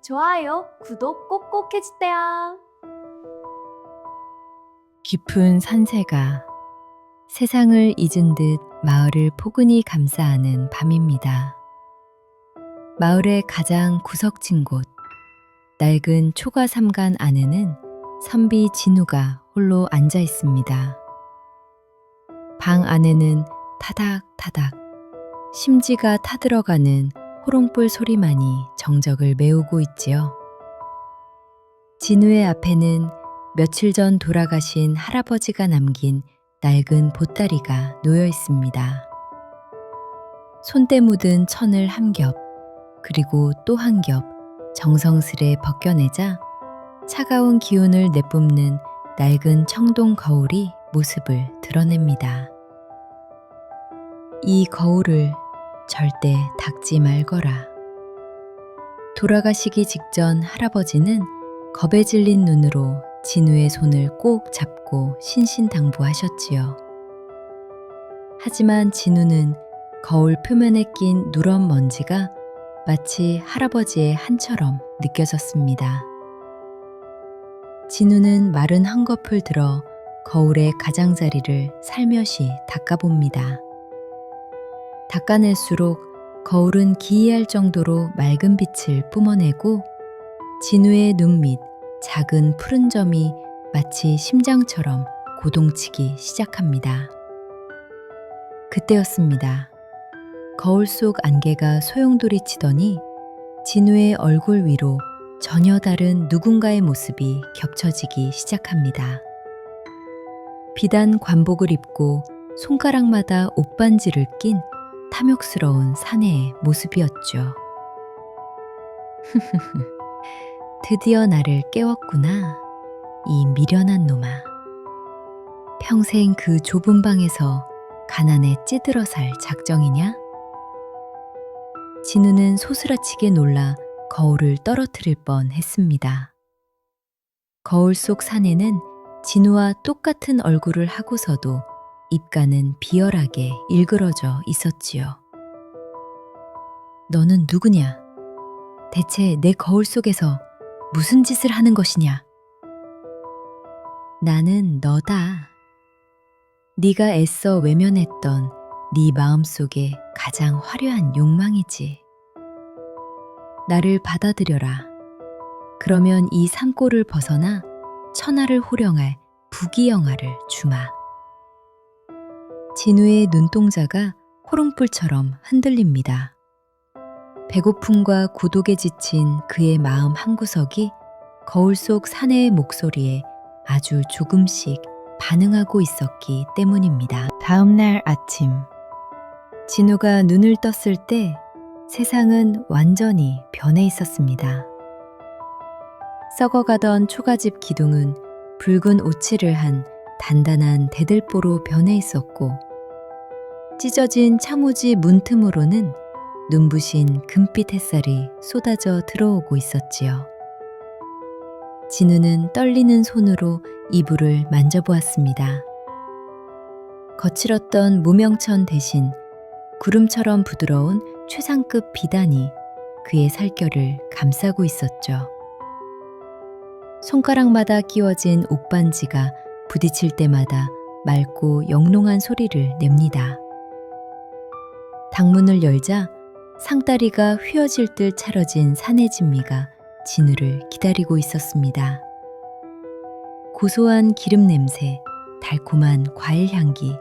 좋아요, 구독 꼭꼭 해주세요. 깊은 산새가 세상을 잊은 듯 마을을 포근히 감싸는 밤입니다. 마을의 가장 구석진 곳, 낡은 초가 삼간 안에는 선비 진우가 홀로 앉아 있습니다. 방 안에는 타닥타닥 심지가 타들어가는 호롱불 소리만이 정적을 메우고 있지요. 진우의 앞에는 며칠 전 돌아가신 할아버지가 남긴 낡은 보따리가 놓여 있습니다. 손때 묻은 천을 한 겹, 그리고 또 한 겹 정성스레 벗겨내자 차가운 기운을 내뿜는 낡은 청동 거울이 모습을 드러냅니다. 이 거울을 절대 닦지 말거라. 돌아가시기 직전 할아버지는 겁에 질린 눈으로 진우의 손을 꼭 잡고 신신당부하셨지요. 하지만 진우는 거울 표면에 낀 누런 먼지가 마치 할아버지의 한처럼 느껴졌습니다. 진우는 마른 헝겊을 들어 거울의 가장자리를 살며시 닦아봅니다. 닦아낼수록 거울은 기이할 정도로 맑은 빛을 뿜어내고 진우의 눈 밑 작은 푸른 점이 마치 심장처럼 고동치기 시작합니다. 그때였습니다. 거울 속 안개가 소용돌이 치더니 진우의 얼굴 위로 전혀 다른 누군가의 모습이 겹쳐지기 시작합니다. 비단 관복을 입고 손가락마다 옷반지를 낀 탐욕스러운 사내의 모습이었죠. 드디어 나를 깨웠구나, 이 미련한 놈아. 평생 그 좁은 방에서 가난에 찌들어 살 작정이냐? 진우는 소스라치게 놀라 거울을 떨어뜨릴 뻔 했습니다. 거울 속 사내는 진우와 똑같은 얼굴을 하고서도 입가는 비열하게 일그러져 있었지요. 너는 누구냐? 대체 내 거울 속에서 무슨 짓을 하는 것이냐? 나는 너다. 네가 애써 외면했던 네 마음속의 가장 화려한 욕망이지. 나를 받아들여라. 그러면 이 산골을 벗어나 천하를 호령할 부귀영화를 주마. 진우의 눈동자가 호롱불처럼 흔들립니다. 배고픔과 고독에 지친 그의 마음 한구석이 거울 속 사내의 목소리에 아주 조금씩 반응하고 있었기 때문입니다. 다음 날 아침, 진우가 눈을 떴을 때 세상은 완전히 변해 있었습니다. 썩어가던 초가집 기둥은 붉은 오칠을 한 단단한 대들보로 변해 있었고, 찢어진 차무지 문틈으로는 눈부신 금빛 햇살이 쏟아져 들어오고 있었지요. 진우는 떨리는 손으로 이불을 만져보았습니다. 거칠었던 무명천 대신 구름처럼 부드러운 최상급 비단이 그의 살결을 감싸고 있었죠. 손가락마다 끼워진 옷반지가 부딪힐 때마다 맑고 영롱한 소리를 냅니다. 당문을 열자 상다리가 휘어질 듯 차려진 사내 진미가 진우를 기다리고 있었습니다. 고소한 기름 냄새, 달콤한 과일 향기,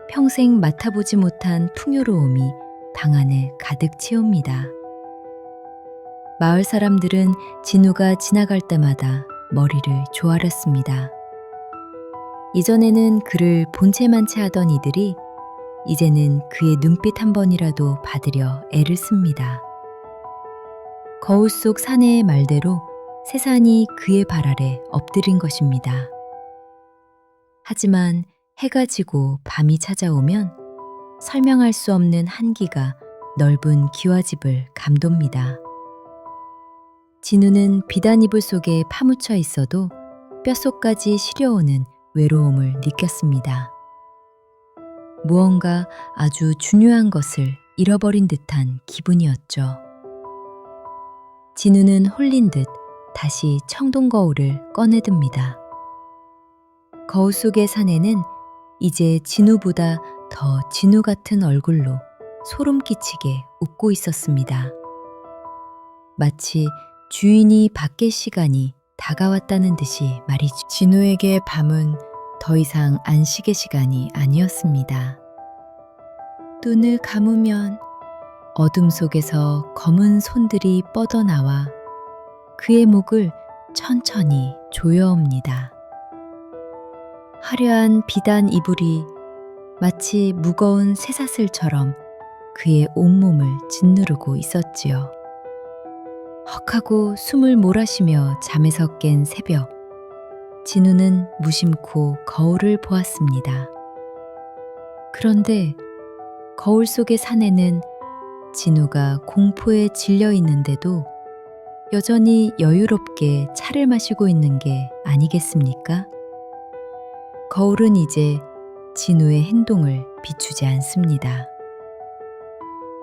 평생 맡아보지 못한 풍요로움이 방 안을 가득 채웁니다. 마을 사람들은 진우가 지나갈 때마다 머리를 조아렸습니다. 이전에는 그를 본체만 채하던 이들이 이제는 그의 눈빛 한 번이라도 받으려 애를 씁니다. 거울 속 사내의 말대로 세상이 그의 발 아래 엎드린 것입니다. 하지만 해가 지고 밤이 찾아오면 설명할 수 없는 한기가 넓은 기와집을 감돕니다. 진우는 비단 이불 속에 파묻혀 있어도 뼛속까지 시려오는 외로움을 느꼈습니다. 무언가 아주 중요한 것을 잃어버린 듯한 기분이었죠. 진우는 홀린 듯 다시 청동 거울을 꺼내듭니다. 거울 속의 사내는 이제 진우보다 더 진우 같은 얼굴로 소름 끼치게 웃고 있었습니다. 마치 주인이 바뀔 시간이 다가왔다는 듯이 말이죠. 진우에게 밤은 더 이상 안식의 시간이 아니었습니다. 눈을 감으면 어둠 속에서 검은 손들이 뻗어나와 그의 목을 천천히 조여옵니다. 화려한 비단 이불이 마치 무거운 쇠사슬처럼 그의 온몸을 짓누르고 있었지요. 헉하고 숨을 몰아쉬며 잠에서 깬 새벽, 진우는 무심코 거울을 보았습니다. 그런데 거울 속의 사내는 진우가 공포에 질려 있는데도 여전히 여유롭게 차를 마시고 있는 게 아니겠습니까? 거울은 이제 진우의 행동을 비추지 않습니다.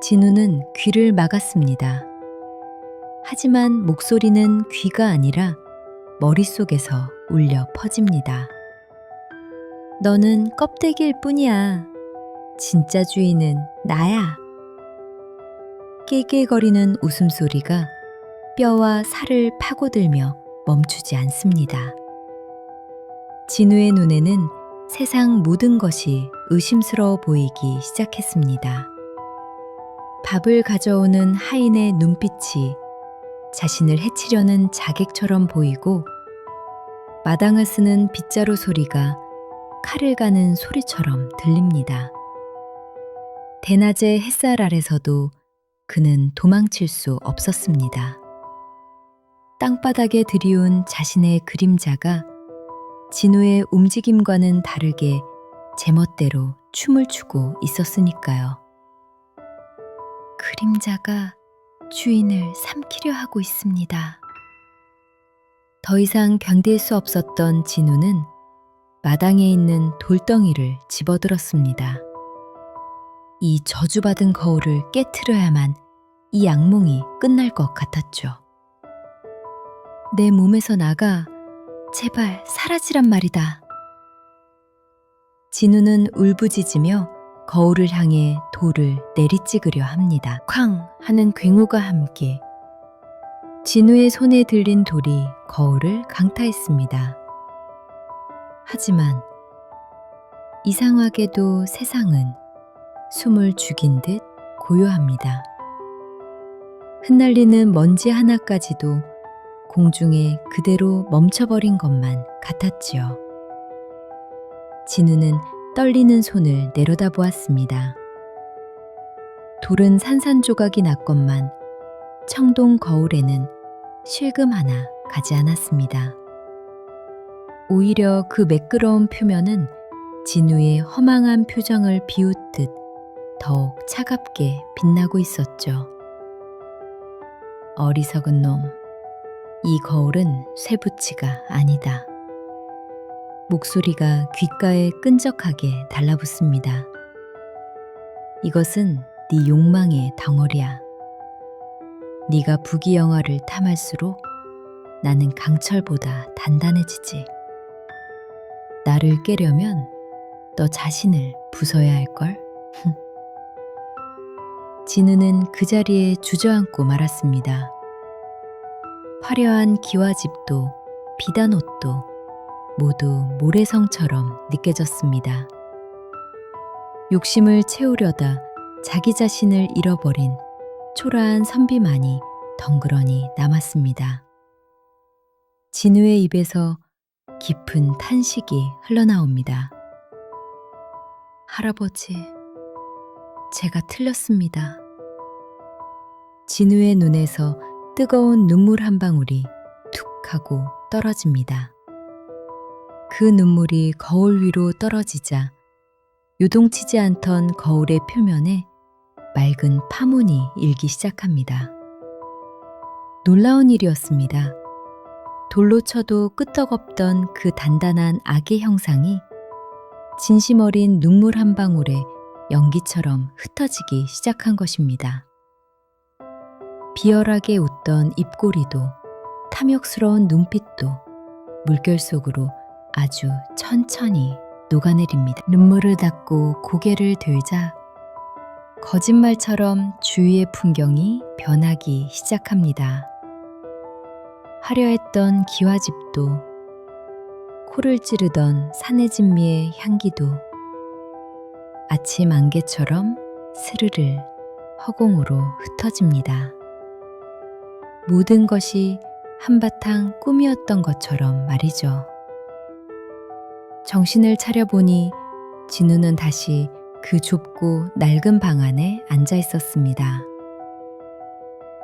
진우는 귀를 막았습니다. 하지만 목소리는 귀가 아니라 머릿속에서 울려 퍼집니다. 너는 껍데기일 뿐이야. 진짜 주인은 나야. 낄낄거리는 웃음소리가 뼈와 살을 파고들며 멈추지 않습니다. 진우의 눈에는 세상 모든 것이 의심스러워 보이기 시작했습니다. 밥을 가져오는 하인의 눈빛이 자신을 해치려는 자객처럼 보이고 마당을 쓰는 빗자루 소리가 칼을 가는 소리처럼 들립니다. 대낮의 햇살 아래서도 그는 도망칠 수 없었습니다. 땅바닥에 들이운 자신의 그림자가 진우의 움직임과는 다르게 제멋대로 춤을 추고 있었으니까요. 그림자가 주인을 삼키려 하고 있습니다. 더 이상 견딜 수 없었던 진우는 마당에 있는 돌덩이를 집어들었습니다. 이 저주받은 거울을 깨트려야만 이 악몽이 끝날 것 같았죠. 내 몸에서 나가 제발 사라지란 말이다. 진우는 울부짖으며 거울을 향해 돌을 내리찍으려 합니다. 쾅 하는 굉우가 함께 진우의 손에 들린 돌이 거울을 강타했습니다. 하지만 이상하게도 세상은 숨을 죽인 듯 고요합니다. 흩날리는 먼지 하나까지도 공중에 그대로 멈춰버린 것만 같았지요. 진우는 떨리는 손을 내려다보았습니다. 돌은 산산조각이 났건만 청동 거울에는 실금 하나 가지 않았습니다. 오히려 그 매끄러운 표면은 진우의 허망한 표정을 비웃듯 더욱 차갑게 빛나고 있었죠. 어리석은 놈, 이 거울은 쇠붙이가 아니다. 목소리가 귓가에 끈적하게 달라붙습니다. 이것은 네 욕망의 덩어리야. 네가 부귀영화를 탐할수록 나는 강철보다 단단해지지. 나를 깨려면 너 자신을 부숴야 할걸? 진우는 그 자리에 주저앉고 말았습니다. 화려한 기와집도 비단옷도 모두 모래성처럼 느껴졌습니다. 욕심을 채우려다 자기 자신을 잃어버린 초라한 선비만이 덩그러니 남았습니다. 진우의 입에서 깊은 탄식이 흘러나옵니다. 할아버지, 제가 틀렸습니다. 진우의 눈에서 뜨거운 눈물 한 방울이 툭 하고 떨어집니다. 그 눈물이 거울 위로 떨어지자 요동치지 않던 거울의 표면에 맑은 파문이 일기 시작합니다. 놀라운 일이었습니다. 돌로 쳐도 끄떡없던 그 단단한 악의 형상이 진심 어린 눈물 한 방울에 연기처럼 흩어지기 시작한 것입니다. 비열하게 웃던 입꼬리도 탐욕스러운 눈빛도 물결 속으로 아주 천천히 녹아내립니다. 눈물을 닦고 고개를 들자 거짓말처럼 주위의 풍경이 변하기 시작합니다. 화려했던 기와집도 코를 찌르던 산해진미의 향기도 아침 안개처럼 스르르 허공으로 흩어집니다. 모든 것이 한바탕 꿈이었던 것처럼 말이죠. 정신을 차려보니 진우는 다시 그 좁고 낡은 방 안에 앉아 있었습니다.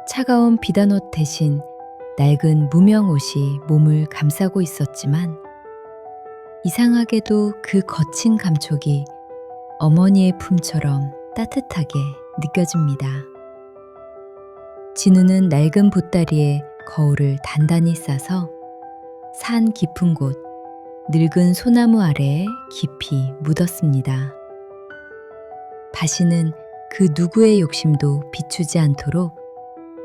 차가운 비단옷 대신 낡은 무명 옷이 몸을 감싸고 있었지만 이상하게도 그 거친 감촉이 어머니의 품처럼 따뜻하게 느껴집니다. 진우는 낡은 보따리에 거울을 단단히 싸서 산 깊은 곳 늙은 소나무 아래에 깊이 묻었습니다. 다시는 그 누구의 욕심도 비추지 않도록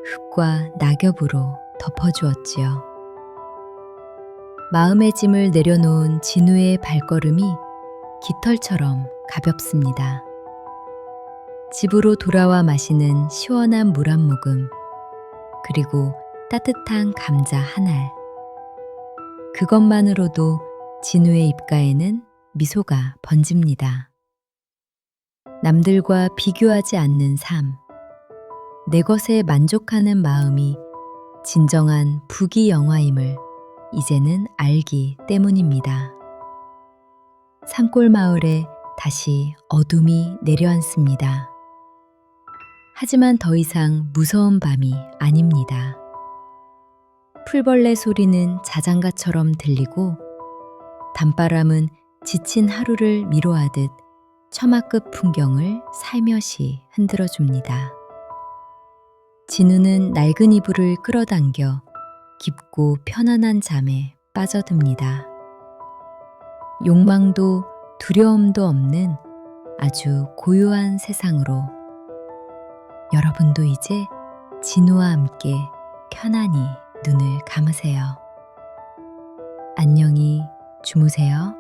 흙과 낙엽으로 덮어주었지요. 마음의 짐을 내려놓은 진우의 발걸음이 깃털처럼 가볍습니다. 집으로 돌아와 마시는 시원한 물 한 모금, 그리고 따뜻한 감자 한 알. 그것만으로도 진우의 입가에는 미소가 번집니다. 남들과 비교하지 않는 삶, 내 것에 만족하는 마음이 진정한 부귀영화임을 이제는 알기 때문입니다. 산골 마을에 다시 어둠이 내려앉습니다. 하지만 더 이상 무서운 밤이 아닙니다. 풀벌레 소리는 자장가처럼 들리고 밤바람은 지친 하루를 미로하듯 처마급 풍경을 살며시 흔들어줍니다. 진우는 낡은 이불을 끌어당겨 깊고 편안한 잠에 빠져듭니다. 욕망도 두려움도 없는 아주 고요한 세상으로 여러분도 이제 진우와 함께 편안히 눈을 감으세요. 안녕히 주무세요.